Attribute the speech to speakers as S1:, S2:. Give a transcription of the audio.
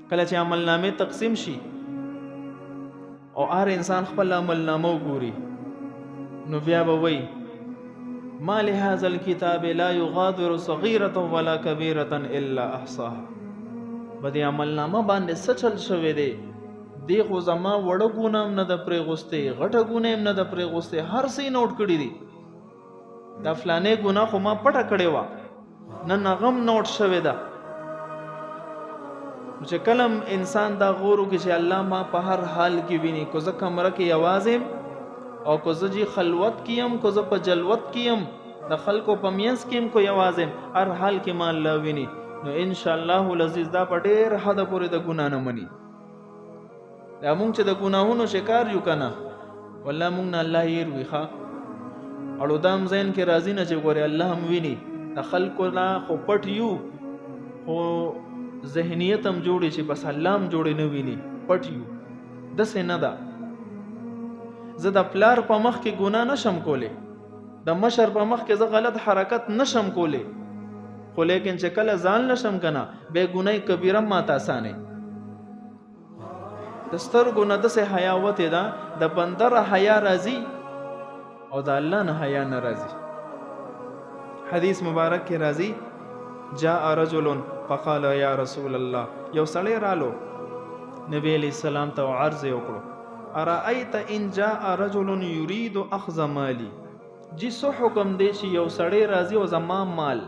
S1: کله چې عمل نامې تقسیم شي او هر انسان خپل عمل نامه وګوري نو بیا به وایي ما لهذا الكتاب لا يغادر صغيرة ولا كبيرة الا احصاها. بدی عمل نامه باندې څه چل شوی دی؟ دی خو زما وړه ګونه هم نه ده پرېغوستې، غټه ګونه هم نه ده پرېغوستې، هر څه یې نوټ کړي دي. دا فلانې ګناه خو ما پټه کړې وه، نن هغه هم نوټ شوې ده. چې کله انسان دا غور وکړي چې الله ما په هر حال کې ویني، کو زه کمره کې یوازې یم او کو زه جي خلوت کې یم، کو زه په جلوت کې یم، د خلکو په منځ کې یم، کو یوازې یم، هر حال کې ما الله ویني، نو ان شاء الله العزیز دا په ډېر حده پورې د ګناه نه مني. دا مونږ چې د ګناهونو شکار یو که نه، والله مونږ نه الله هېر وي ښه. اړو دا هم ذهن کې راځي نه چې ګورې الله هم ویني، د خلکو نه خو پټ یو، خو ذهنیت هم جوړي چې بس الله هم جوړې نه ویني، پټ یو. داسې نه ده. زه د پلار په مخ کې ګناه نشم کولی، د مشر په مخ کې زه غلط حرکت نشم کولی، خو لیکن چې کله ځان نشم که نه بې ګناه کبیره ماته اسانه. د سترګو نه داسې حیا وتې ده، د بنده را حیا راځي او د الله نه حیا نه راځي. حدیث مبارک کې راځي جاء رجل فقال یا رسول الله، یو سړی رالو نبی علیہ السلام ته عرض یې وکړو ارأیت ان جاء رجل یرید اخذ مالی، جی سو حکم دی چې یو سړی راځي او زما مال